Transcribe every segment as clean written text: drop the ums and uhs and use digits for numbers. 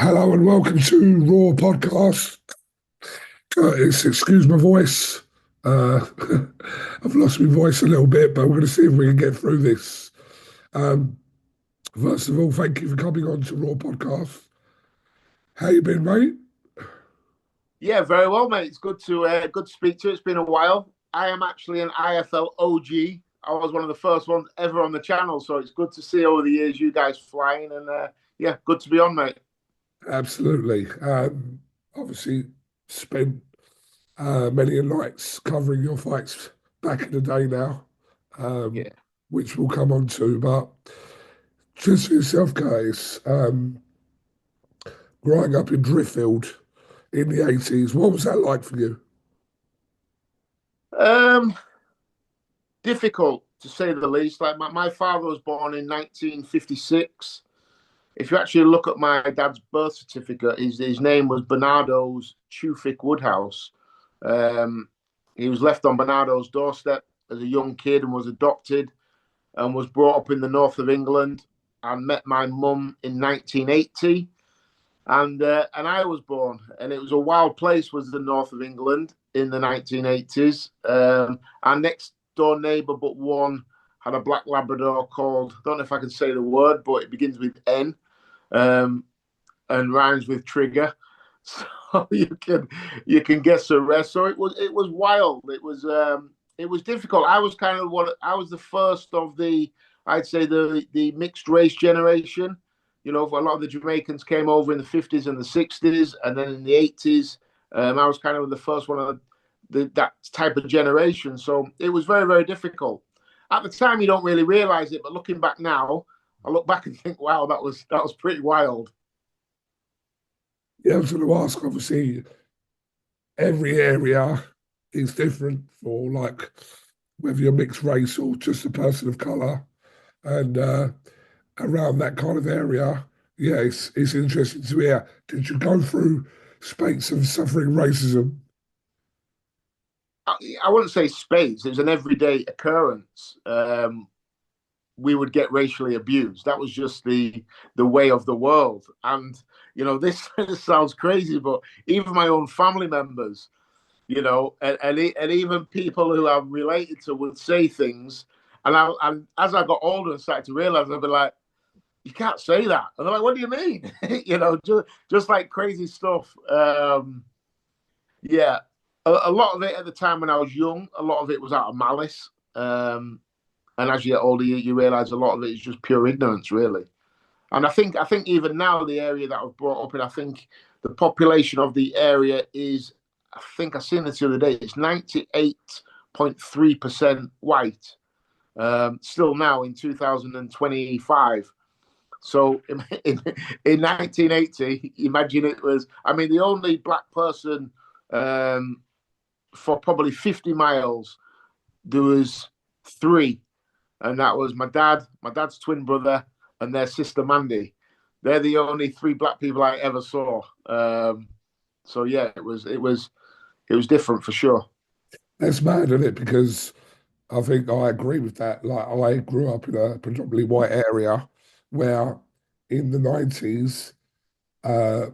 Hello and welcome to Raw Podcast. Excuse my voice. Uh, I've lost my voice a little bit, but we're going to see if we can get through this. Um, First of all, thank you for coming on to Raw Podcast. How you been, mate? Yeah, very well, mate. It's good to speak to you. It's been a while. I am actually an IFL OG. I was one of the first ones ever on the channel, so it's good to see over the years you guys flying, and yeah, good to be on, mate. Absolutely. Obviously, spent many nights covering your fights back in the day now, um, Yeah. which we'll come on to. But just for yourself, guys, growing up in Driffield in the 80s. What was that like for you? Um, Difficult to say the least. Like my father was born in 1956. If you actually look at my dad's birth certificate, his name was Bernardo's Chufik Woodhouse. Um, he was left on Bernardo's doorstep as a young kid and was adopted and was brought up in the north of England and met my mum in 1980. And I was born, and it was a wild place. Was the north of England in the 1980s. Our next door neighbour, but one, had a black Labrador called, I don't know if I can say the word, but it begins with N, um, and rhymes with trigger. So you can guess the rest. So it was wild. It was difficult. I was the first of the, I'd say, the mixed race generation. You know, a lot of the Jamaicans came over in the 50s and the 60s, and then in the 80s, I was kind of the first one of that type of generation. So it was very, very difficult. At the time, you don't really realize it, but looking back now, I look back and think, wow, that was pretty wild. Yeah, I was going to ask, obviously, every area is different for like whether you're mixed race or just a person of colour. And around that kind of area, yeah, it's interesting to hear. Did you go through spates of suffering racism? I wouldn't say space. It was an everyday occurrence. We would get racially abused. That was just the way of the world. And this, this sounds crazy, but even my own family members, and even people who I'm related to would say things. And as I got older and started to realize, I'd be like, you can't say that. And they're like, what do you mean? Just like crazy stuff. Yeah, a lot of it at the time when I was young, a lot of it was out of malice. And as you get older, you realize a lot of it is just pure ignorance, really. And I think even now the area that I've brought up in, I think the population of the area is, I think I seen this the other day, it's 98.3% white. Still now in 2025. So in 1980, imagine it was, I mean, the only black person um, for probably 50 miles, there was three, and that was my dad's twin brother, and their sister Mandy. They're the only three black people I ever saw. So yeah, it was different for sure. That's mad, isn't it? Because I think I agree with that. Like I grew up in a predominantly white area where in the 90s, uh,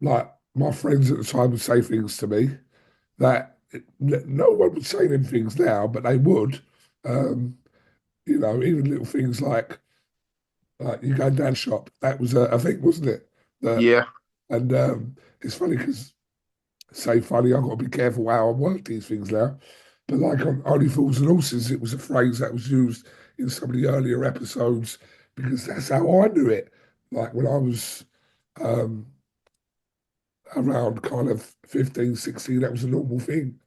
like my friends at the time would say things to me that no one would say them things now, but they would. Um, even little things like you go down shop. That was a thing, wasn't it? That Yeah, and it's funny because say funny. I've got to be careful how I word these things now. But like on Only Fools and Horses, it was a phrase that was used in some of the earlier episodes because that's how I knew it. Like when I was um, around kind of 15, 16, that was a normal thing.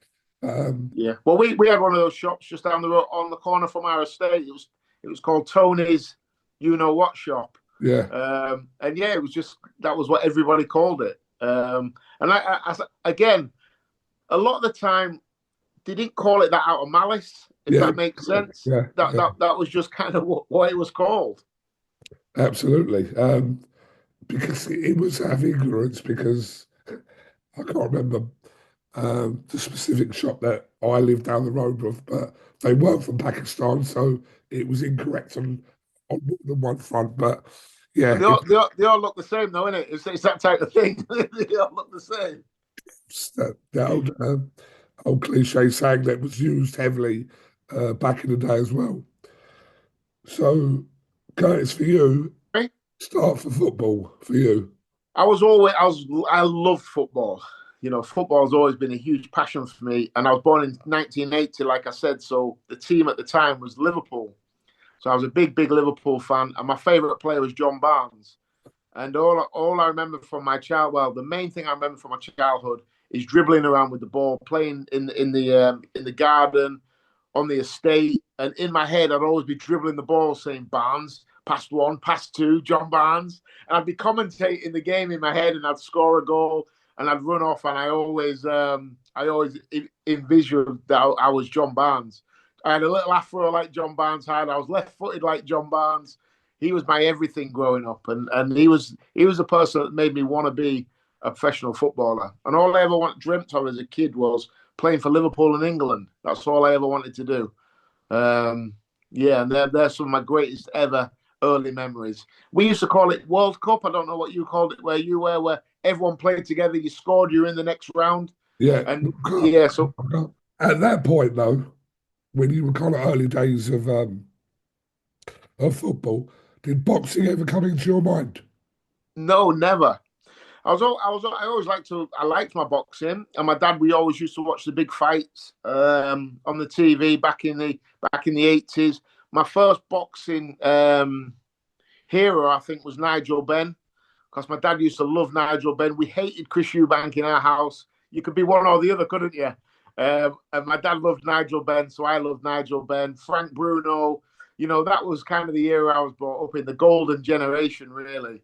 Um, yeah. Well, we had one of those shops just down the road on the corner from our estate. It was called Tony's, you know what shop. yeah, And yeah, it was just that was what everybody called it. And again, a lot of the time they didn't call it that out of malice, if yeah, that makes sense. yeah, That yeah, that that was just kind of what it was called. absolutely. Because it was out of ignorance because I can't remember the specific shop that I lived down the road of, but they weren't from Pakistan, so it was incorrect on more than one front. But Yeah, But they all look the same, though, innit? It's that type of thing. They all look the same. it's the old cliche saying that was used heavily back in the day as well. So, Curtis, for you, Right? start for football for you. I loved football. Football has always been a huge passion for me. And I was born in 1980, like I said. So the team at the time was Liverpool. So I was a big, big Liverpool fan. And my favourite player was John Barnes. And all I remember from the main thing I remember from my childhood is dribbling around with the ball, playing in the garden, on the estate, and in my head I'd always be dribbling the ball, saying Barnes, past one, past two, John Barnes, and I'd be commentating the game in my head, and I'd score a goal, and I'd run off, and I always envisioned that I was John Barnes. I had a little afro like John Barnes had. I was left-footed like John Barnes. He was my everything growing up, and he was the person that made me want to be a professional footballer. And all I ever dreamt of as a kid was playing for Liverpool and England. That's all I ever wanted to do. Yeah, and they're some of my greatest ever early memories. We used to call it World Cup. I don't know what you called it where you were, where everyone played together. You scored, you're in the next round. Yeah, And yeah, so at that point though, when you were kind of early days of football, did boxing ever come into your mind? no, never. I always I liked my boxing, and my dad. We always used to watch the big fights on the TV back in the 80s. My first boxing hero, I think, was Nigel Benn, because my dad used to love Nigel Benn. We hated Chris Eubank in our house. You could be one or the other, couldn't you? And my dad loved Nigel Benn, so I loved Nigel Benn. Frank Bruno, that was kind of the era I was brought up in, the golden generation, really.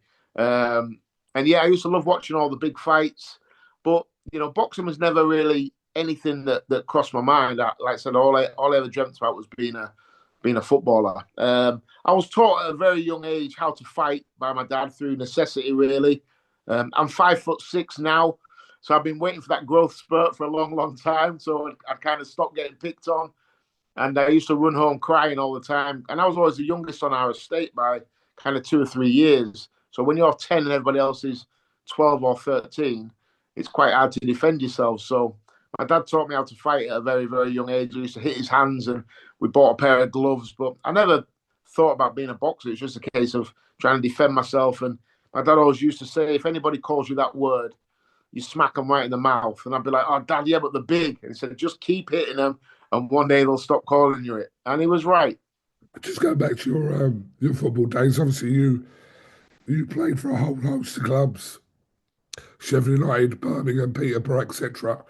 And yeah, I used to love watching all the big fights, but boxing was never really anything that crossed my mind. Like I said, all I ever dreamt about was being a footballer. I was taught at a very young age how to fight by my dad through necessity, really. I'm 5'6" now, so I've been waiting for that growth spurt for a long, long time. So I kind of stopped getting picked on, and I used to run home crying all the time. And I was always the youngest on our estate by kind of 2 or 3 years. So when you're 10 and everybody else is 12 or 13, it's quite hard to defend yourself. So my dad taught me how to fight at a very, very young age. I used to hit his hands, and we bought a pair of gloves. But I never thought about being a boxer. It's just a case of trying to defend myself. And my dad always used to say, if anybody calls you that word, you smack them right in the mouth. And I'd be like, oh, Dad, yeah, but they're big. And he said, just keep hitting them, and one day they'll stop calling you it. And he was right. Just going back to your football days, obviously you played for a whole host of clubs, Sheffield United, Birmingham, Peterborough, etc.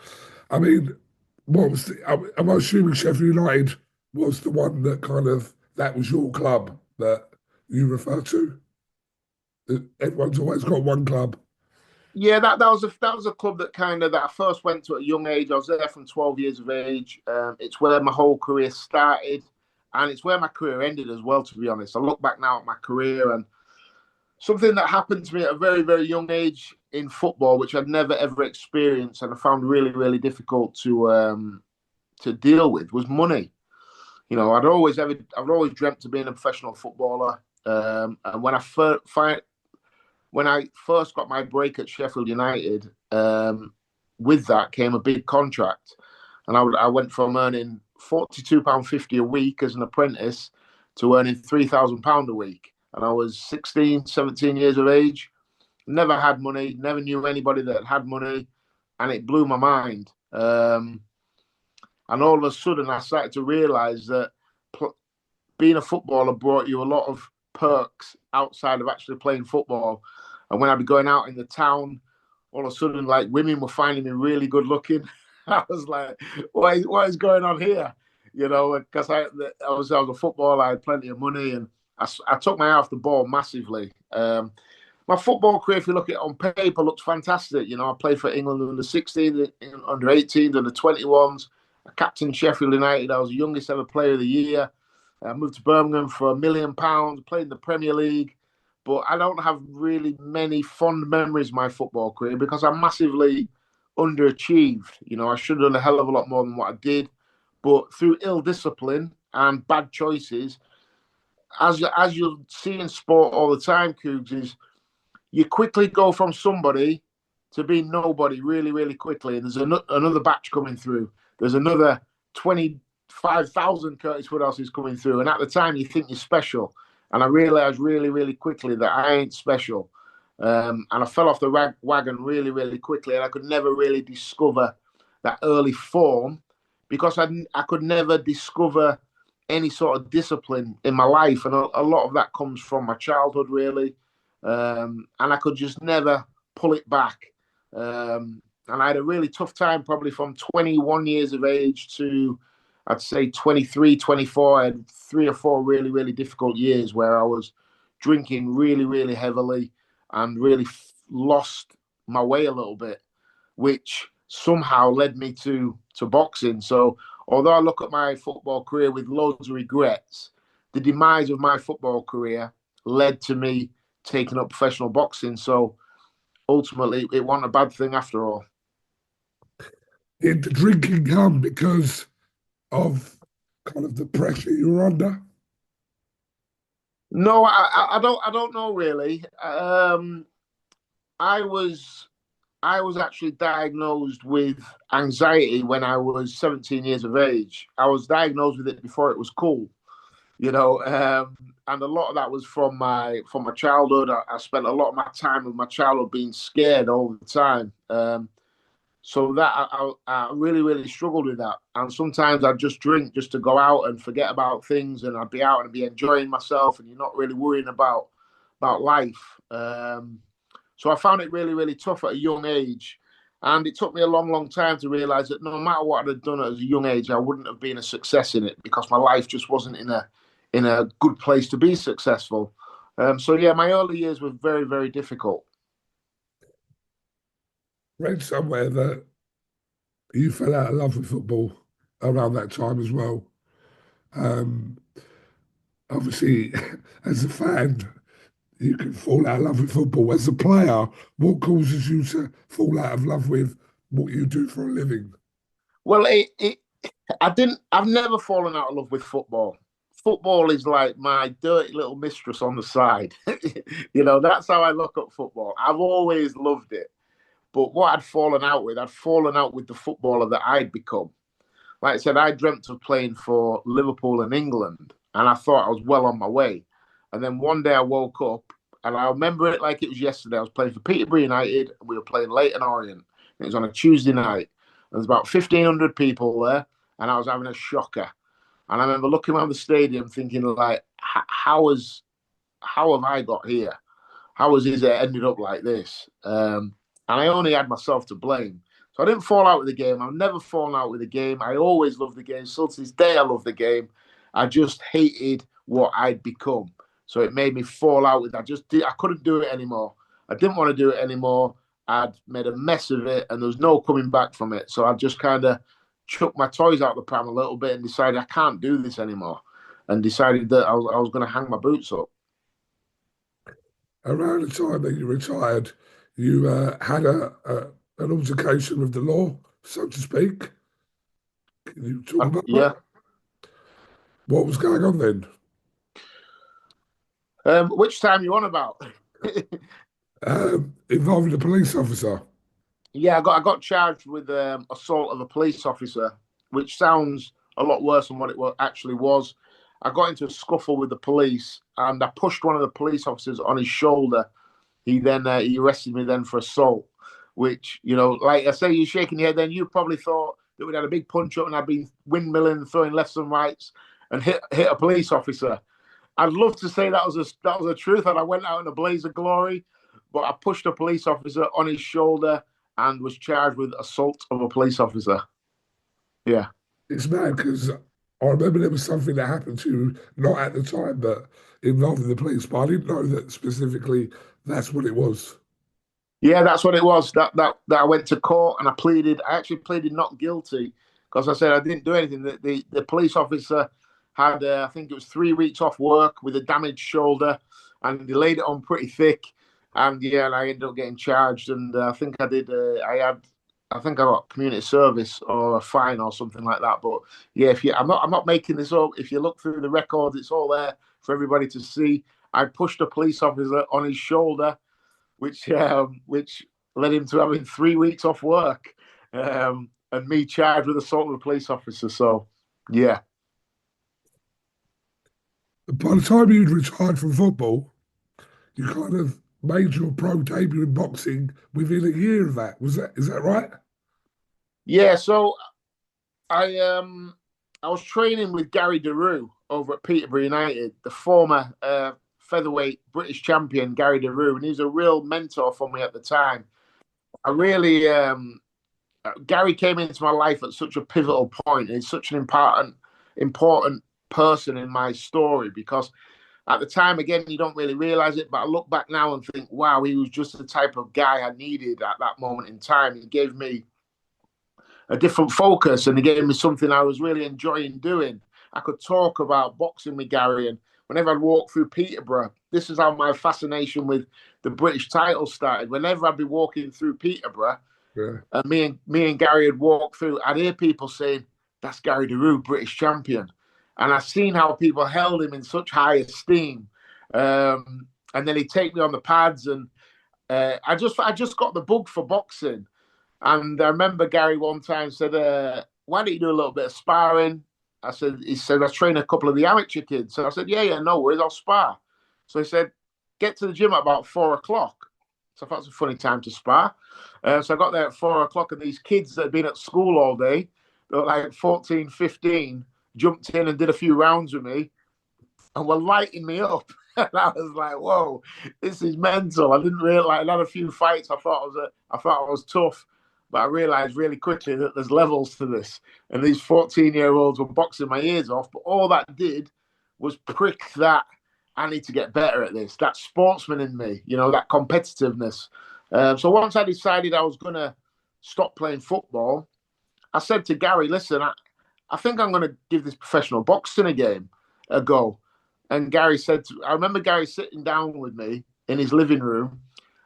I mean, what was am I assuming Sheffield United was the one that that was your club that you refer to? Everyone's always got one club. Yeah, that was a club that I first went to at a young age. I was there from 12 years of age. It's where my whole career started, and it's where my career ended as well. To be honest, I look back now at my career, and something that happened to me at a very, very young age in football, which I'd never ever experienced, and I found really, really difficult to deal with, was money. I've always dreamt of being a professional footballer, and when I first got my break at Sheffield United, with that came a big contract, and I went from earning £42.50 a week as an apprentice to earning £3,000 a week, and I was 16, 17 years of age. Never had money, never knew anybody that had money, and it blew my mind. And all of a sudden, I started to realise that being a footballer brought you a lot of perks outside of actually playing football. And when I'd be going out in the town, all of a sudden, like, women were finding me really good looking. I was like, what is going on here? Because I was a footballer, I had plenty of money, and I took my eye off the ball massively. My football career, if you look at it on paper, looks fantastic. I played for England under 16, under 18s, under 21s. I captained Sheffield United. I was the youngest ever player of the year. I moved to Birmingham for £1 million, played in the Premier League. But I don't have really many fond memories of my football career because I massively underachieved. I should have done a hell of a lot more than what I did. But through ill discipline and bad choices, as you'll see in sport all the time, Cougs, is you quickly go from somebody to being nobody really, really quickly. And there's another batch coming through. There's another 25,000 Curtis Woodhouses coming through. And at the time, you think you're special. And I realized really, really quickly that I ain't special. And I fell off the wagon really, really quickly. And I could never really discover that early form because I could never discover any sort of discipline in my life. And a lot of that comes from my childhood, really. And I could just never pull it back. And I had a really tough time probably from 21 years of age to, I'd say, 23, 24. I had 3 or 4 really, really difficult years where I was drinking really, really heavily and really lost my way a little bit, which somehow led me to boxing. So although I look at my football career with loads of regrets, the demise of my football career led to me taking up professional boxing. So ultimately, it wasn't a bad thing after all. Did the drinking come because of kind of the pressure you were under? No, I don't know really. I was I was actually diagnosed with anxiety when I was 17 years of age. I was diagnosed with it before it was cool, you know, and a lot of that was from my childhood. I spent a lot of my time with my childhood being scared all the time. So that I really really struggled with that, and sometimes I'd just drink just to go out and forget about things, and I'd be out and be enjoying myself, and you're not really worrying about life. So I found it really really tough at a young age, and it took me a long long time to realize that no matter what I'd done at a young age, I wouldn't have been a success in it because my life just wasn't in a good place to be successful. So yeah, my early years were very very difficult. Read somewhere that you fell out of love with football around that time as well. Um, Obviously, as a fan, you can fall out of love with football. As a player, what causes you to fall out of love with what you do for a living? Well, I didn't. I've never fallen out of love with football. Football is like my dirty little mistress on the side. You know, that's how I look at football. I've always loved it. But what I'd fallen out with the footballer that I'd become. Like I said, I dreamt of playing for Liverpool and England, and I thought I was well on my way. And then one day I woke up, and I remember it like it was yesterday. I was playing for Peterborough United, and we were playing Leyton Orient. It was on a Tuesday night. There was about 1,500 people there, and I was having a shocker. And I remember looking around the stadium thinking, like, how have I got here? How has it ended up like this? And I only had myself to blame. So I didn't fall out with the game. I've never fallen out with the game. I always loved the game. Still to this day, I love the game. I just hated what I'd become. So it made me fall out with. I couldn't do it anymore. I didn't want to do it anymore. I'd made a mess of it, and there was no coming back from it. So I just kind of chucked my toys out the pram a little bit and decided I can't do this anymore, and decided that I was going to hang my boots up. Around the time that you retired, you had an altercation with the law, so to speak. Can you talk about that? Yeah. What was going on then? Which time you on about? Involving a police officer. Yeah, I got charged with assault of a police officer, which sounds a lot worse than what it actually was. I got into a scuffle with the police, and I pushed one of the police officers on his shoulder. He arrested me then for assault, which, you know, like I say, you're shaking your head. Then you probably thought that we'd had a big punch up and I'd been windmilling, throwing lefts and rights, and hit a police officer. I'd love to say that was the truth, and I went out in a blaze of glory, but I pushed a police officer on his shoulder and was charged with assault of a police officer. Yeah. It's mad because I remember there was something that happened to you, not at the time, but involving the police, but I didn't know that specifically that's what it was. Yeah, that's what it was. That I went to court and I pleaded. I actually pleaded not guilty because I said I didn't do anything. The police officer had I think it was 3 weeks off work with a damaged shoulder, and they laid it on pretty thick. And yeah, and I ended up getting charged. And I think I did. I think I got community service or a fine or something like that. But yeah, if you, I'm not making this up. If you look through the records, it's all there. for everybody to see. I pushed a police officer on his shoulder, which led him to having 3 weeks off work, and me charged with assault of a police officer. So, yeah. By the time you'd retired from football, you kind of made your pro debut in boxing within a year of that. Is that right? Yeah, so I was training with Gary DeRue over at Peterborough United, the former featherweight British champion Gary DeRue, and he was a real mentor for me at the time. I really Gary came into my life at such a pivotal point. He's such an important person in my story because at the time, again, you don't really realize it, but I look back now and think, wow, he was just the type of guy I needed at that moment in time. He gave me a different focus and he gave me something I was really enjoying doing. I could talk about boxing with Gary, and whenever I'd walk through Peterborough, this is how my fascination with the British title started. Whenever I'd be walking through Peterborough, Yeah. and me and Gary had walked through, I'd hear people saying, "That's Gary DeRue, British champion," and I've seen how people held him in such high esteem. And then he'd take me on the pads, and I just got the bug for boxing. And I remember Gary one time said, "Why don't you do a little bit of sparring?" He said, "I train a couple of the amateur kids." So I said, "Yeah, no worries, I'll spar." So he said, "Get to the gym at about 4 o'clock." So I thought it was a funny time to spar. So I got there at 4 o'clock, and these kids that had been at school all day, they were like 14, 15, jumped in and did a few rounds with me and were lighting me up. And I was like, "Whoa, this is mental." I didn't really like. I had a few fights. I thought I was tough, but I realized really quickly that there's levels to this. And these 14-year-olds were boxing my ears off. But all that did was prick that I need to get better at this. That sportsman in me, that competitiveness. So once I decided I was going to stop playing football, I said to Gary, "Listen, I think I'm going to give this professional boxing a go." And Gary said, I remember Gary sitting down with me in his living room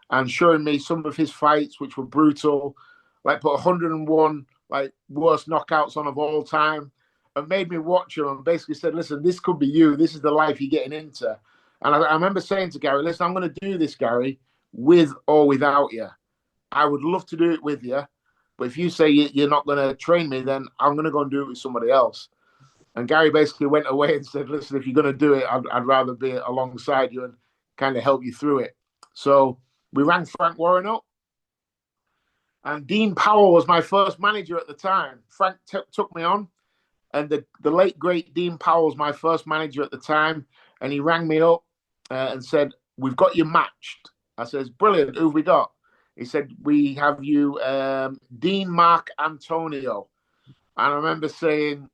and showing me some of his fights, which were brutal, like put 101 like worst knockouts on of all time, and made me watch him and basically said, "Listen, this could be you. This is the life you're getting into." And I remember saying to Gary, "Listen, I'm going to do this, Gary, with or without you. I would love to do it with you, but if you say you're not going to train me, then I'm going to go and do it with somebody else." And Gary basically went away and said, "Listen, if you're going to do it, I'd rather be alongside you and kind of help you through it." So we rang Frank Warren up, and Dean Powell was my first manager at the time. Frank took me on, and the late, great Dean Powell was my first manager at the time. And he rang me up and said, "We've got you matched." I says, "Brilliant, who've we got?" He said, "We have you Dean Mark Antonio." And I remember saying,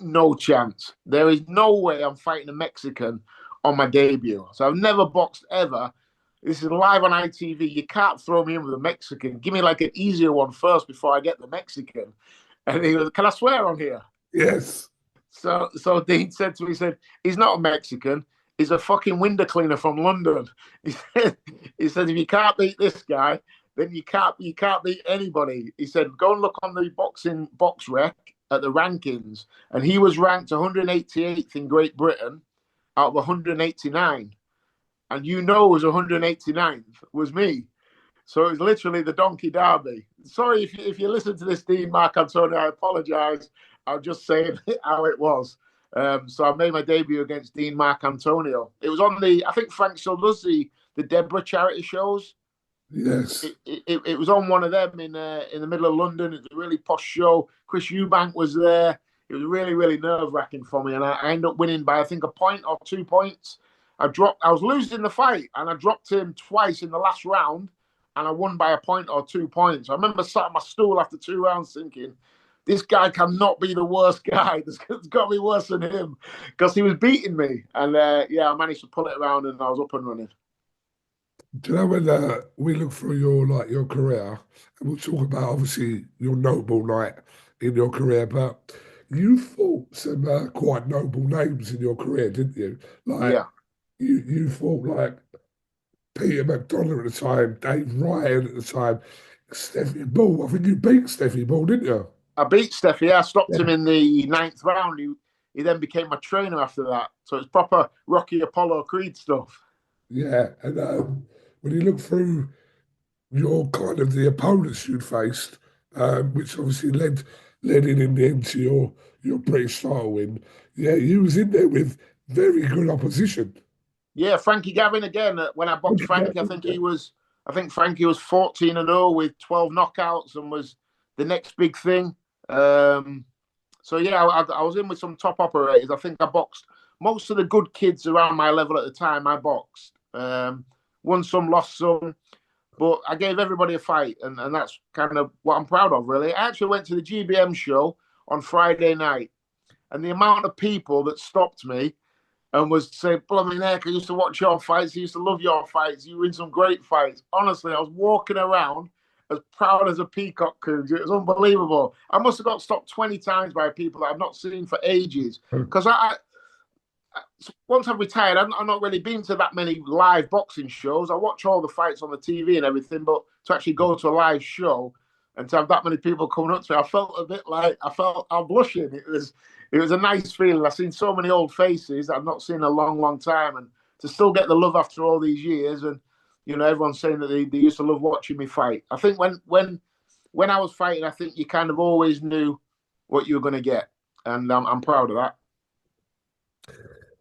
"No chance. There is no way I'm fighting a Mexican on my debut." So I've never boxed ever. This is live on ITV. You can't throw me in with a Mexican. Give me like an easier one first before I get the Mexican. And he goes, "Can I swear on here?" Yes. So Dean said to me, he said, "He's not a Mexican. He's a fucking window cleaner from London." He said, "If you can't beat this guy, then you can't beat anybody." He said, "Go and look on the box rec at the rankings." And he was ranked 188th in Great Britain out of 189. And it was 189th was me. So it was literally the donkey derby. Sorry if you listen to this, Dean Mark Antonio, I apologise. I'm just saying how it was. So I made my debut against Dean Mark Antonio. It was on I think Frank still does the Deborah charity shows. Yes. It was on one of them in the middle of London. It was a really posh show. Chris Eubank was there. It was really, really nerve-wracking for me. And I ended up winning by, I think, a point or 2 points. I was losing the fight, and I dropped him twice in the last round, and I won by a point or 2 points. I remember sat on my stool after 2 rounds thinking, this guy cannot be the worst guy. It's got to be worse than him, because he was beating me. And I managed to pull it around, and I was up and running. Do you know when we look through your career, and we'll talk about obviously your notable night in your career, but you fought some quite noble names in your career, didn't you? Like Yeah. you fought like Peter McDonough at the time, Dave Ryan at the time, Steffi Ball. I think you beat Steffi Ball, didn't you? I beat Steffi. I stopped Yeah. him in the ninth round. He he then became my trainer after that. So it's proper Rocky Apollo Creed stuff. Yeah, and when you look through your kind of the opponents you'd faced, which obviously led in the end to your British title win. Yeah, you was in there with very good opposition. Yeah, Frankie Gavin again. When I boxed Frankie, I think Frankie was 14-0 with 12 knockouts and was the next big thing. So yeah, I was in with some top operators. I think I boxed most of the good kids around my level at the time. I boxed, won some, lost some, but I gave everybody a fight, and that's kind of what I'm proud of, really. I actually went to the GBM show on Friday night, and the amount of people that stopped me and was saying, "Blooming heck, I used to watch your fights. I used to love your fights. You were in some great fights." Honestly, I was walking around as proud as a peacock, Coons. It was unbelievable. I must have got stopped 20 times by people that I've not seen for ages. Because once I've retired, I've not really been to that many live boxing shows. I watch all the fights on the TV and everything, but to actually go to a live show and to have that many people coming up to me, I felt a bit like I'm blushing. It was a nice feeling. I've seen so many old faces I've not seen in a long, long time, and to still get the love after all these years, and everyone's saying that they used to love watching me fight. I think when I was fighting, I think you kind of always knew what you were going to get, and I'm proud of that.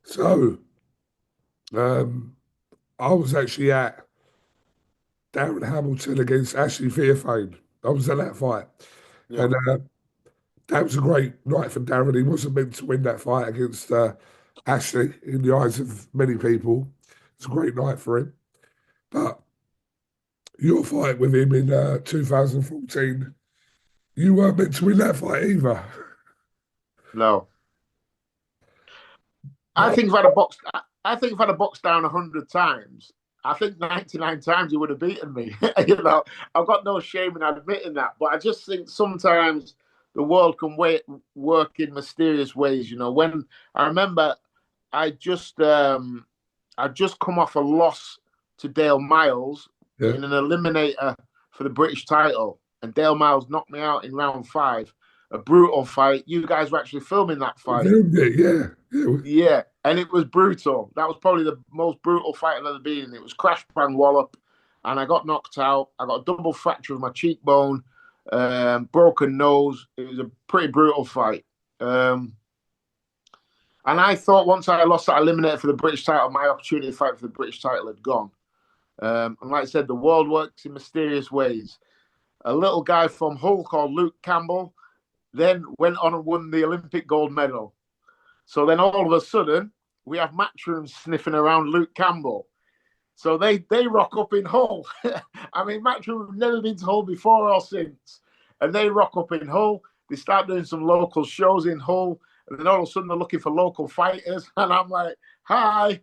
So um, I was actually at Darren Hamilton against Ashley Fairfane. I was at that fight. Yeah. And that was a great night for Darren. He wasn't meant to win that fight against Ashley in the eyes of many people. It's a great night for him. But your fight with him in 2014, you weren't meant to win that fight either. No. I But think if I'd have boxed, I think if I'd have boxed down 100 times, I think 99 times he would have beaten me. I've got no shame in admitting that, but I just think sometimes the world can work in mysterious ways. When I remember, I just I just come off a loss to Dale Miles yeah, in an eliminator for the British title, and Dale Miles knocked me out in round 5. A brutal fight. You guys were actually filming that we fight. filmed it. Yeah, yeah, Yeah, and it was brutal. That was probably the most brutal fight I've ever been in. It was crash, bang, wallop, and I got knocked out. I got a double fracture of my cheekbone, broken nose. It was a pretty brutal fight. And I thought once I lost that eliminator for the British title, my opportunity to fight for the British title had gone. And like I said, the world works in mysterious ways. A little guy from Hull called Luke Campbell then went on and won the Olympic gold medal. So then all of a sudden, we have Matchroom sniffing around Luke Campbell. So they rock up in Hull. I mean, Matchroom have never been to Hull before or since. And they rock up in Hull. They start doing some local shows in Hull. And then all of a sudden, they're looking for local fighters. And I'm like, hi.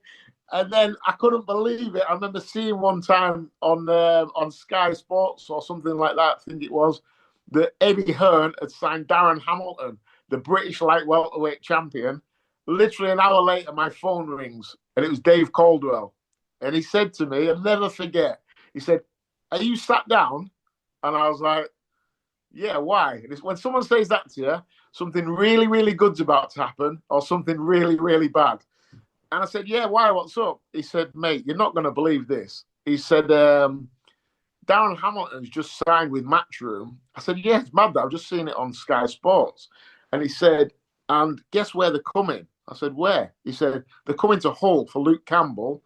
And then I couldn't believe it. I remember seeing one time on Sky Sports or something like that, I think it was, that Eddie Hearn had signed Darren Hamilton, the British light welterweight champion. Literally an hour later, my phone rings, and it was Dave Caldwell. And he said to me, I'll never forget, he said, "Are you sat down?" And I was like, "Yeah, why?" And it's when someone says that to you, something really, really good's about to happen or something really, really bad. And I said, "Yeah, why? What's up?" He said, "Mate, you're not going to believe this." He said, "Darren Hamilton's just signed with Matchroom." I said, "Yeah, it's mad. I've just seen it on Sky Sports." And he said, "And guess where they're coming?" I said, "Where?" He said, "They're coming to Hull for Luke Campbell,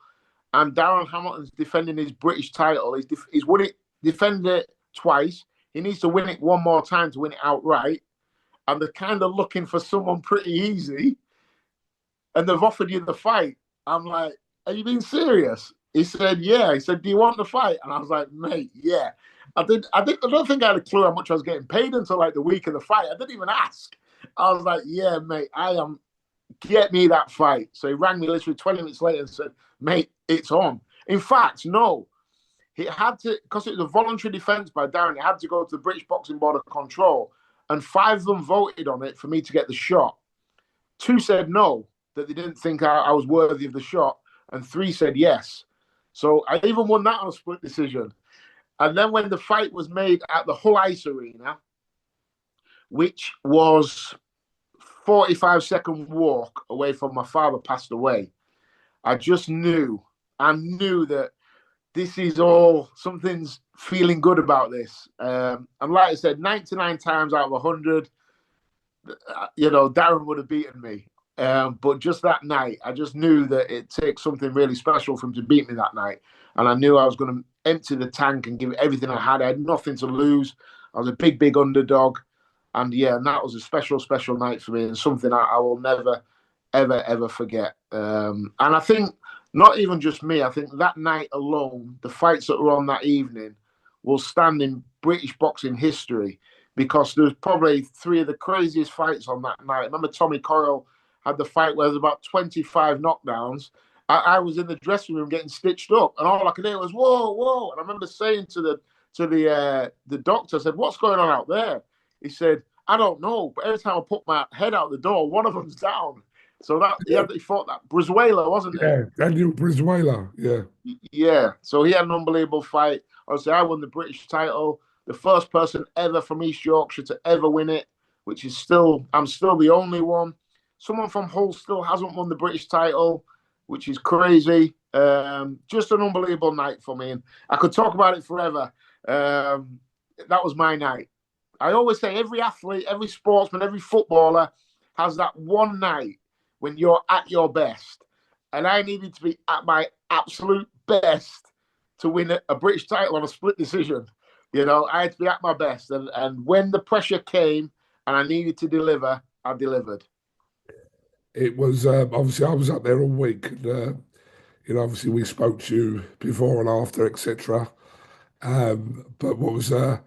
and Darren Hamilton's defending his British title. He's won it, defended it twice. He needs to win it one more time to win it outright. And they're kind of looking for someone pretty easy, and they've offered you the fight." I'm like, "Are you being serious?" He said, "Yeah." He said, "Do you want the fight?" And I was like, "Mate, yeah." I don't think I had a clue how much I was getting paid until like the week of the fight. I didn't even ask. I was like, "Yeah, mate, I am. Get me that fight." So he rang me literally 20 minutes later and said, "Mate, it's on." In fact, no, he had to, because it was a voluntary defense by Darren, it had to go to the British Boxing Board of Control, and 5 of them voted on it for me to get the shot. 2 said no, that they didn't think I was worthy of the shot, and 3 said yes. So I even won that on a split decision. And then when the fight was made at the Hull Ice Arena, which was 45-second walk away from my father passed away, I just knew, I knew that this is all, something's feeling good about this. And like I said, 99 times out of 100, Darren would have beaten me. But just that night, I just knew that it takes something really special for him to beat me that night. And I knew I was going to empty the tank and give it everything I had. I had nothing to lose. I was a big, big underdog. And that was a special, special night for me, and something I will never, ever, ever forget. And I think not even just me, I think that night alone, the fights that were on that evening will stand in British boxing history, because there's probably three of the craziest fights on that night. I remember Tommy Coyle had the fight where there was about 25 knockdowns. I was in the dressing room getting stitched up, and all I could hear was whoa, whoa. And I remember saying to the doctor, I said, "What's going on out there?" He said, "I don't know, but every time I put my head out the door, one of them's down." So he fought that Brizuela, wasn't it? Yeah, Daniel Brizuela. Yeah. Yeah. So he had an unbelievable fight. Obviously, I won the British title, the first person ever from East Yorkshire to ever win it, which is I'm still the only one. Someone from Hull still hasn't won the British title, which is crazy. Just an unbelievable night for me, and I could talk about it forever. That was my night. I always say every athlete, every sportsman, every footballer has that one night when you're at your best. And I needed to be at my absolute best to win a British title on a split decision. I had to be at my best. And when the pressure came and I needed to deliver, I delivered. It was obviously I was up there all week. And, obviously we spoke to you before and after, etc. But what was a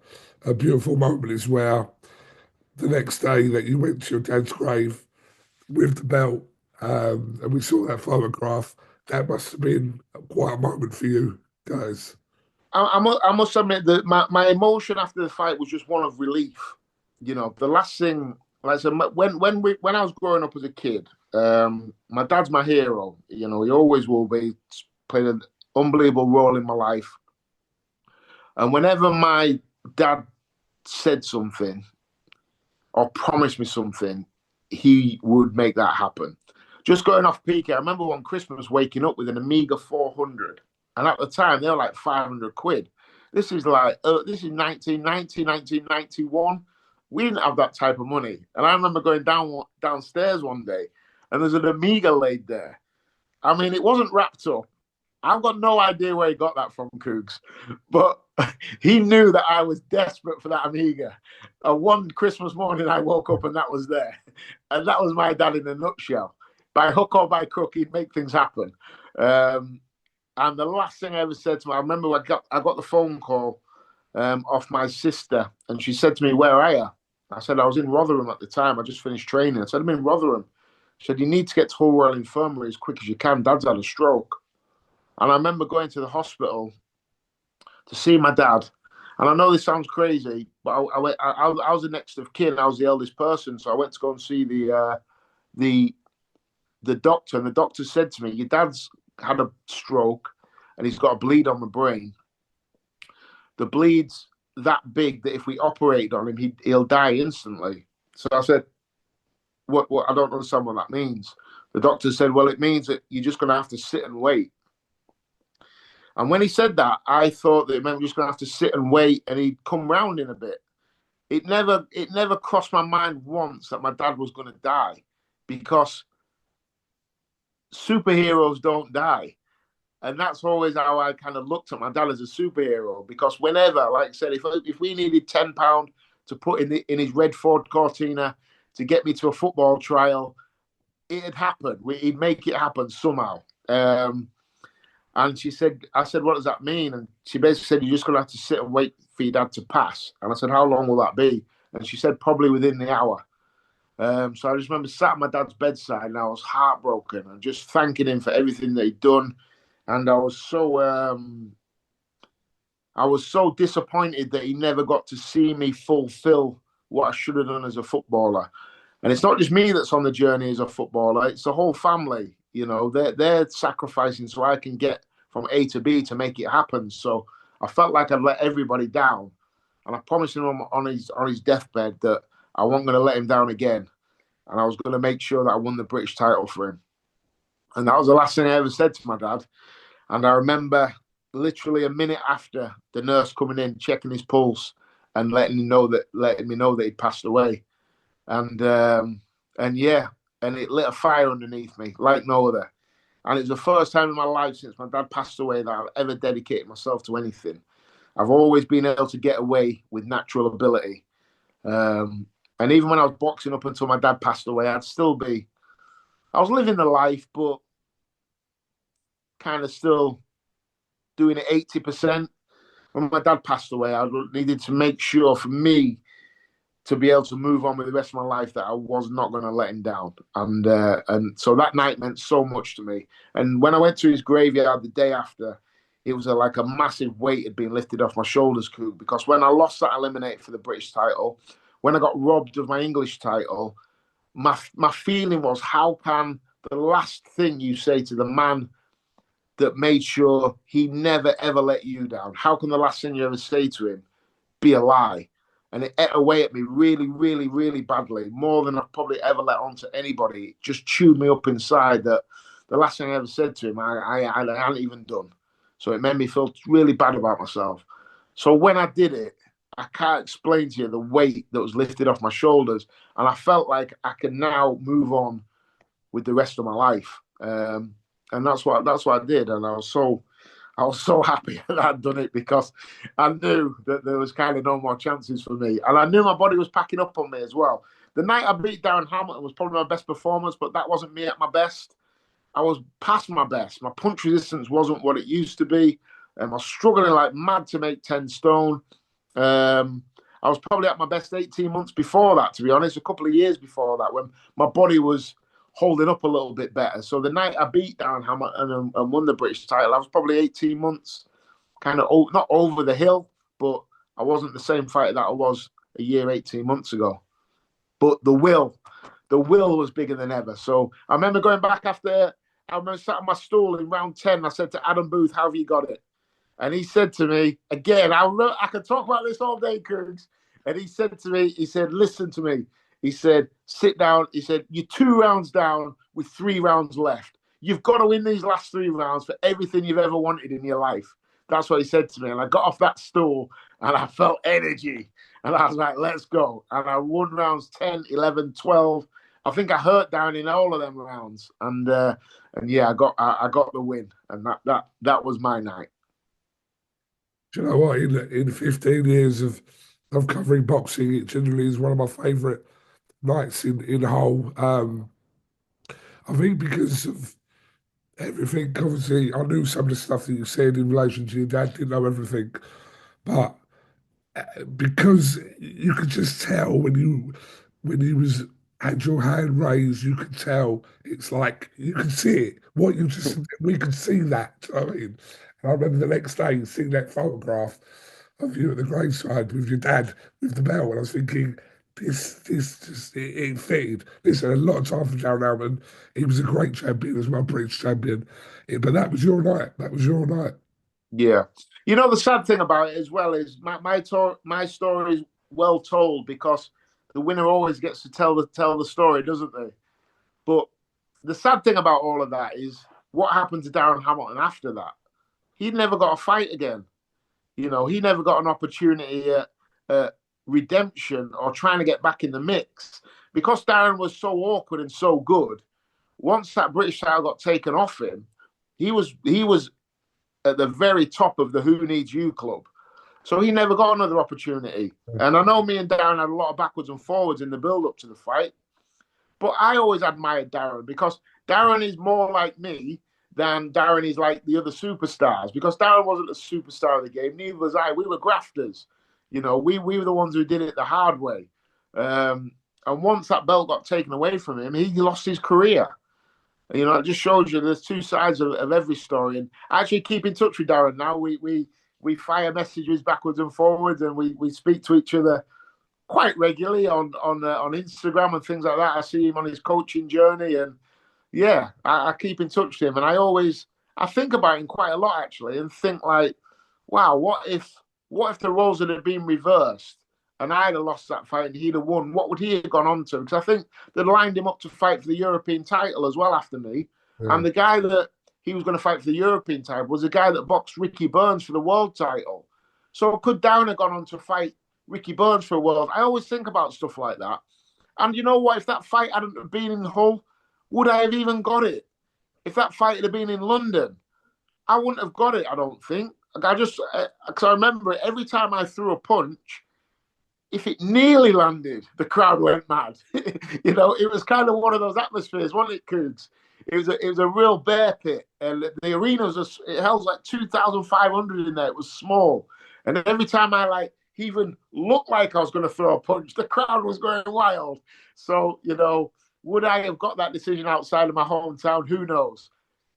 beautiful moment is where the next day that you went to your dad's grave with the belt, and we saw that photograph. That must have been quite a moment for you guys. I must admit that my emotion after the fight was just one of relief. The last thing, like I said, when I was growing up as a kid, my dad's my hero. He always will be. He's played an unbelievable role in my life. And whenever my dad said something or promised me something, he would make that happen. Just going off peak, I remember one Christmas waking up with an Amiga 400. And at the time, they were like 500 quid. This is 1990, 1991. We didn't have that type of money. And I remember going downstairs one day, and there's an Amiga laid there. I mean, it wasn't wrapped up. I've got no idea where he got that from, Cougs. But he knew that I was desperate for that Amiga. One Christmas morning, I woke up and that was there. And that was my dad in a nutshell. By hook or by crook, he'd make things happen. And the last thing I ever said to him, I remember I got the phone call off my sister, and she said to me, "Where are you?" I said, "I was in Rotherham at the time. I just finished training." I said, "I'm in Rotherham." She said, "You need to get to Hull Royal Infirmary as quick as you can. Dad's had a stroke." And I remember going to the hospital to see my dad. And I know this sounds crazy, but I was the next of kin. I was the eldest person, so I went to go and see the doctor, and the doctor said to me, "Your dad's had a stroke, and he's got a bleed on the brain. The bleed's that big that if we operate on him, he'll die instantly." So I said, "What? I don't understand what that means." The doctor said, "Well, it means that you're just going to have to sit and wait." And when he said that, I thought that it meant we're just going to have to sit and wait, and he'd come round in a bit. It never crossed my mind once that my dad was going to die, because superheroes don't die. And that's always how I kind of looked at my dad, as a superhero, because whenever, like I said, if we needed £10 to put in his red Ford Cortina to get me to a football trial, it'd happen. He'd make it happen somehow. And I said, "What does that mean?" And she basically said, "You're just going to have to sit and wait for your dad to pass." And I said, "How long will that be?" And she said, "Probably within the hour." So I just remember sat at my dad's bedside, and I was heartbroken and just thanking him for everything that he'd done. And I was so disappointed that he never got to see me fulfill what I should have done as a footballer. And it's not just me that's on the journey as a footballer; it's the whole family. They're sacrificing so I can get from A to B to make it happen. So I felt like I'd let everybody down, and I promised him on his deathbed that I wasn't going to let him down again. and I was going to make sure that I won the British title for him. And that was the last thing I ever said to my dad. And I remember literally a minute after the nurse coming in, checking his pulse, and letting me know that he'd passed away. And yeah, and it lit a fire underneath me like no other. And it's the first time in my life since my dad passed away that I've ever dedicated myself to anything. I've always been able to get away with natural ability. And even when I was boxing up until my dad passed away, I was living the life, but kind of still doing it 80%. When my dad passed away, I needed to make sure for me to be able to move on with the rest of my life that I was not going to let him down. And so that night meant so much to me. And when I went to his graveyard the day after, it was like a massive weight had been lifted off my shoulders, Coop, because when I lost that eliminator for the British title, when I got robbed of my English title, my feeling was, how can the last thing you say to the man that made sure he never, ever let you down, how can the last thing you ever say to him be a lie? And it ate away at me really, really, really badly, more than I've probably ever let on to anybody. It just chewed me up inside that the last thing I ever said to him, I hadn't even done. So it made me feel really bad about myself. So when I did it, I can't explain to you the weight that was lifted off my shoulders. And I felt like I can now move on with the rest of my life. And that's what I did. And I was so happy that I'd done it, because I knew that there was kind of no more chances for me. And I knew my body was packing up on me as well. The night I beat Darren Hamilton was probably my best performance, but that wasn't me at my best. I was past my best. My punch resistance wasn't what it used to be. I was struggling like mad to make 10 stone. I was probably at my best 18 months before that, to be honest, a couple of years before that, when my body was holding up a little bit better. So the night I beat Darren Hamilton and won the British title, I was probably 18 months, kind of not over the hill, but I wasn't the same fighter that I was a year, 18 months ago. But the will was bigger than ever. So I remember going back after, I remember sat on my stool in round 10, I said to Adam Booth, how have you got it? And he said to me, again, I can talk about this all day, Cougs. And he said to me, he said, listen to me. He said, sit down. He said, you're 2 rounds down with 3 rounds left. You've got to win these last 3 rounds for everything you've ever wanted in your life. That's what he said to me. And I got off that stool and I felt energy. And I was like, let's go. And I won rounds 10, 11, 12. I think I hurt down in all of them rounds. And yeah, I got the win. And that was my night. Do you know what? In 15 years of covering boxing, it generally is one of my favourite nights in the whole. I think because of everything, obviously, I knew some of the stuff that you said in relation to your dad, didn't know everything, but because you could just tell when you was had your hand raised, you could tell it's like you could see it. What you just we could see that. I mean, and I remember the next day seeing that photograph of you at the graveside with your dad with the bell, and I was thinking, this just it fitted. Listen, a lot of time for Darren Alman. He was a great champion as well, British champion. But that was your night. That was your night. Yeah. You know, the sad thing about it as well is my story is well told, because the winner always gets to tell the story, doesn't they? But the sad thing about all of that is what happened to Darren Hamilton after that. He never got a fight again. You know, he never got an opportunity at redemption or trying to get back in the mix, because Darren was so awkward and so good. Once that British title got taken off him, he was at the very top of the Who Needs You club. So he never got another opportunity. And I know me and Darren had a lot of backwards and forwards in the build up to the fight, but I always admired Darren, because Darren is more like me than Darren is like the other superstars, because Darren wasn't a superstar of the game. Neither was I. We were grafters. You know, we were the ones who did it the hard way. And once that belt got taken away from him, he lost his career. You know, it just shows you there's two sides of every story. And I actually keep in touch with Darren now. We fire messages backwards and forwards, and we speak to each other quite regularly on Instagram and things like that. I see him on his coaching journey, and yeah, I keep in touch with him. And I think about him quite a lot, actually, and think like, wow, what if the roles had been reversed and I'd have lost that fight and he'd have won, what would he have gone on to? Because I think they'd lined him up to fight for the European title as well after me. Yeah. And the guy that he was going to fight for the European title was the guy that boxed Ricky Burns for the world title. So could Down have gone on to fight Ricky Burns for a world? I always think about stuff like that. And you know what? If that fight hadn't been in Hull, would I have even got it? If that fight had been in London, I wouldn't have got it, I don't think. I just, because I remember it, every time I threw a punch, if it nearly landed, the crowd went mad. You know, it was kind of one of those atmospheres, wasn't it, Cougs? It was a real bear pit, and the arena it held like 2,500 in there. It was small, and every time I even looked like I was going to throw a punch, the crowd was going wild. So you know, would I have got that decision outside of my hometown? Who knows?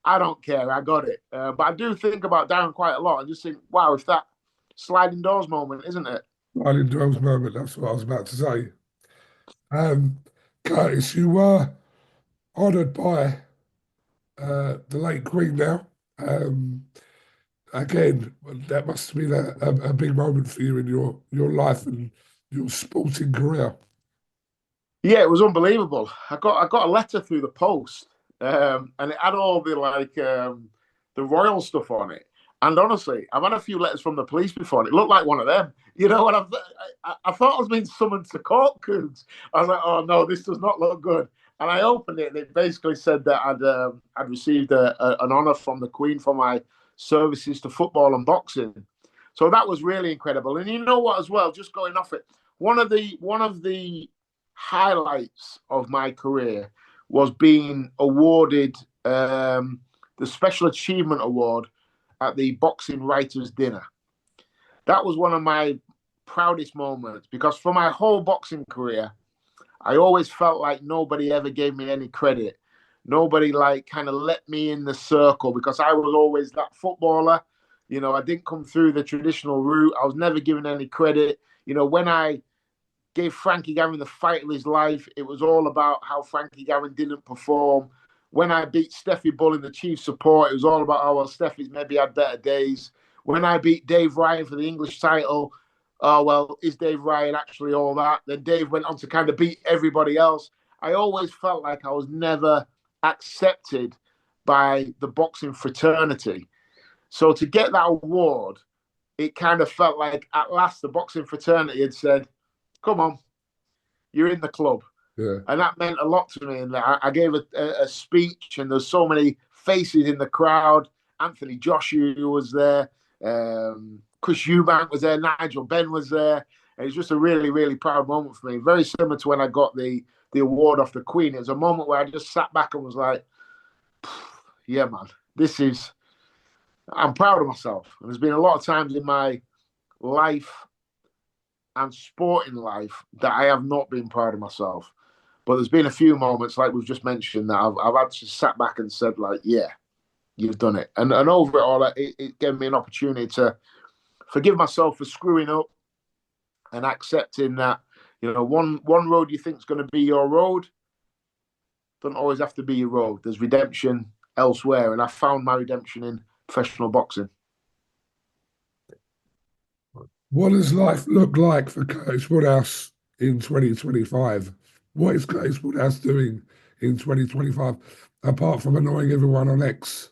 I don't care. I got it, but I do think about Darren quite a lot, and just think, wow, if that sliding doors moment, isn't it? Sliding doors moment, that's what I was about to say. Um, Curtis, you were honoured by the late Queen now. Um, Again, that must have been a big moment for you in your life and your sporting career. Yeah, it was unbelievable. I got a letter through the post, and it had all the royal stuff on it. And honestly, I've had a few letters from the police before, and it looked like one of them. You know, and I thought I was being summoned to court, Coons. I was like, oh no, this does not look good. And I opened it, and it basically said that I'd received an honour from the Queen for my services to football and boxing. So that was really incredible. And you know what, as well, just going off it, one of the highlights of my career was being awarded the Special Achievement Award at the Boxing Writers' Dinner. That was one of my proudest moments because for my whole boxing career, I always felt like nobody ever gave me any credit. Nobody kind of let me in the circle because I was always that footballer. You know, I didn't come through the traditional route. I was never given any credit. You know, when I gave Frankie Gavin the fight of his life, it was all about how Frankie Gavin didn't perform. When I beat Steffi Bull in the chief support, it was all about, oh, well, Steffi's maybe had better days. When I beat Dave Ryan for the English title, oh, well, is Dave Ryan actually all that? Then Dave went on to kind of beat everybody else. I always felt like I was never accepted by the boxing fraternity. So to get that award, it kind of felt like at last the boxing fraternity had said, come on, you're in the club. Yeah. And that meant a lot to me. And I gave a speech, and there's so many faces in the crowd. Anthony Joshua was there. Chris Eubank was there. Nigel Benn was there. And it was just a really, really proud moment for me. Very similar to when I got the award off the Queen. It was a moment where I just sat back and was like, yeah, man, I'm proud of myself. And there's been a lot of times in my life and sporting life that I have not been proud of myself. But there's been a few moments, like we've just mentioned, that I've actually sat back and said, like, yeah, you've done it. And over it all, it gave me an opportunity to forgive myself for screwing up and accepting that, you know, one road you think is going to be your road doesn't always have to be your road. There's redemption elsewhere. And I found my redemption in professional boxing. What does life look like for Curtis Woodhouse in 2025? What is Curtis Woodhouse doing in 2025 apart from annoying everyone on X?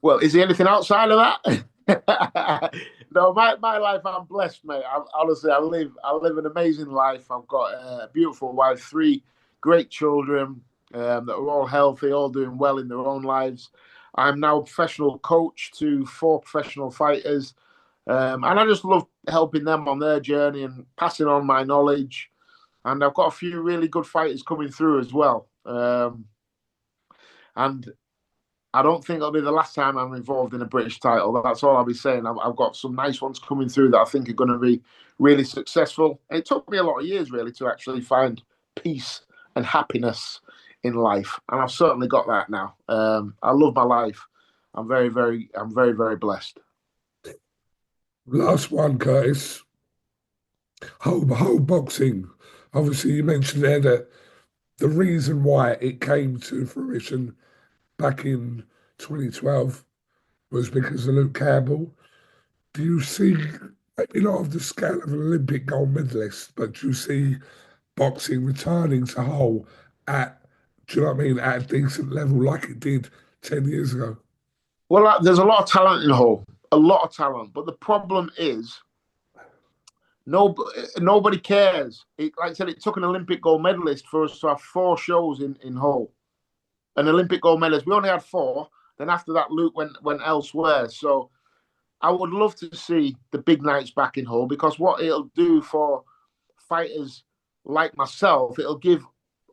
Well, is there anything outside of that? No, my life, I'm blessed, mate. Honestly, I live an amazing life. I've got a beautiful wife, three great children that are all healthy, all doing well in their own lives. I'm now a professional coach to four professional fighters. And I just love helping them on their journey and passing on my knowledge. And I've got a few really good fighters coming through as well. And I don't think it'll be the last time I'm involved in a British title. That's all I'll be saying. I've got some nice ones coming through that I think are going to be really successful. And it took me a lot of years, really, to actually find peace and happiness in life. And I've certainly got that now. I love my life. I'm very, very blessed. Last one, Curtis. Whole boxing. Obviously, you mentioned there that the reason why it came to fruition back in 2012 was because of Luke Campbell. Do you see maybe not of the scale of an Olympic gold medalist, but you see boxing returning to Hull at, do you know what I mean, at a decent level like it did 10 years ago. Well, there's a lot of talent in Hull, a lot of talent. But the problem is, no, nobody cares. Like I said, it took an Olympic gold medalist for us to have 4 shows in Hull. An Olympic gold medalist. We only had 4. Then after that, Luke went elsewhere. So I would love to see the big nights back in Hull, because what it'll do for fighters like myself, it'll give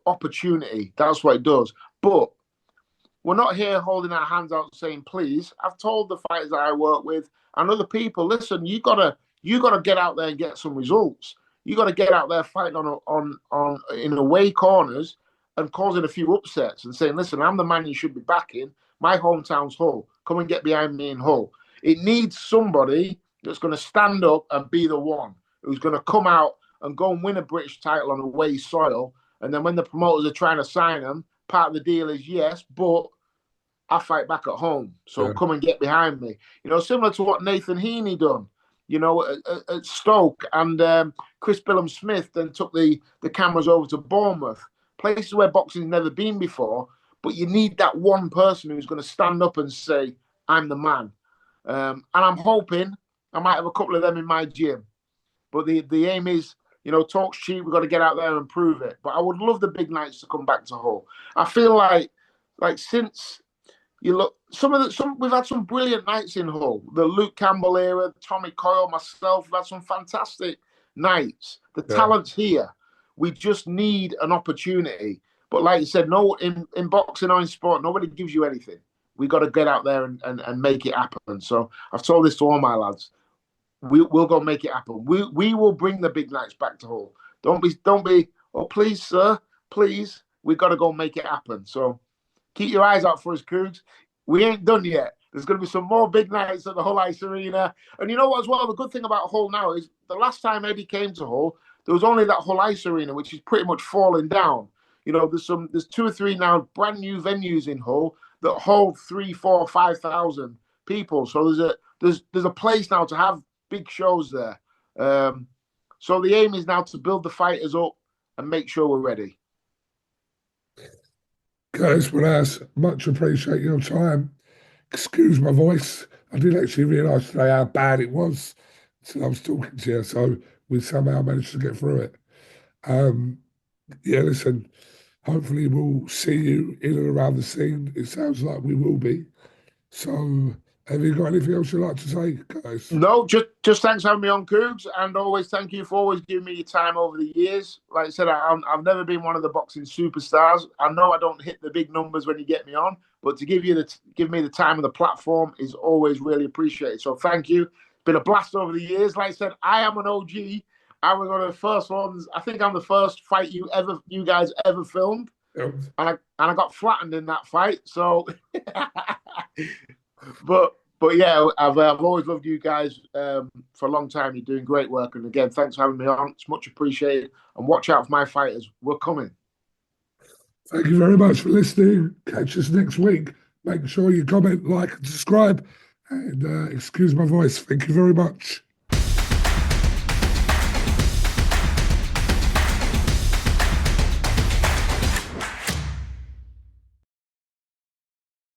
opportunity. That's what it does. But we're not here holding our hands out saying, please. I've told the fighters that I work with and other people, listen, you gotta get out there and get some results. You gotta get out there fighting on in away corners and causing a few upsets and saying, listen, I'm the man you should be backing. My hometown's Hull. Come and get behind me in Hull. It needs somebody that's going to stand up and be the one who's going to come out and go and win a British title on away soil. And then when the promoters are trying to sign them, part of the deal is yes, but I fight back at home. So Yeah, come and get behind me. Similar to what Nathan Heaney done, at Stoke, and Chris Billum-Smith then took the cameras over to Bournemouth, places where boxing's never been before. But you need that one person who's going to stand up and say, I'm the man. And I'm hoping I might have a couple of them in my gym. But the aim is, talk's cheap. We've got to get out there and prove it. But I would love the big nights to come back to Hull. I feel like since you look, we've had some brilliant nights in Hull. The Luke Campbell era, Tommy Coyle, myself, we've had some fantastic nights. The yeah. talent's here. We just need an opportunity. But like you said, no, in boxing or in sport, nobody gives you anything. We got to get out there and make it happen. So I've told this to all my lads. We'll go make it happen. We will bring the big nights back to Hull. Don't be. Oh, please, sir, please. We got to go make it happen. So keep your eyes out for us, Cougs. We ain't done yet. There's going to be some more big nights at the Hull Ice Arena. And you know what, as well, the good thing about Hull now is the last time Eddie came to Hull, there was only that Hull Ice Arena, which is pretty much falling down. There's 2 or 3 now brand new venues in Hull that hold 3, 4, 5,000 people. So there's a place now to have big shows there. So the aim is now to build the fighters up and make sure we're ready. Curtis Woodhouse, much appreciate your time. Excuse my voice. I didn't actually realise today how bad it was until I was talking to you, so we somehow managed to get through it. Um, yeah, listen, hopefully we'll see you in and around the scene. It sounds like we will be. So have you got anything else you'd like to say, guys? No, just thanks for having me on, Cougs, and always thank you for always giving me your time over the years. Like I said, I've never been one of the boxing superstars. I know I don't hit the big numbers when you get me on, but to give me the time and the platform is always really appreciated. So thank you. It's been a blast over the years. Like I said, I am an OG. I was one of the first ones. I think I'm the first fight you guys ever filmed, Yep. and I got flattened in that fight. So, but yeah, I've always loved you guys for a long time. You're doing great work, and again, thanks for having me on. It's much appreciated. And watch out for my fighters. We're coming. Thank you very much for listening. Catch us next week. Make sure you comment, like, and subscribe. And excuse my voice. Thank you very much.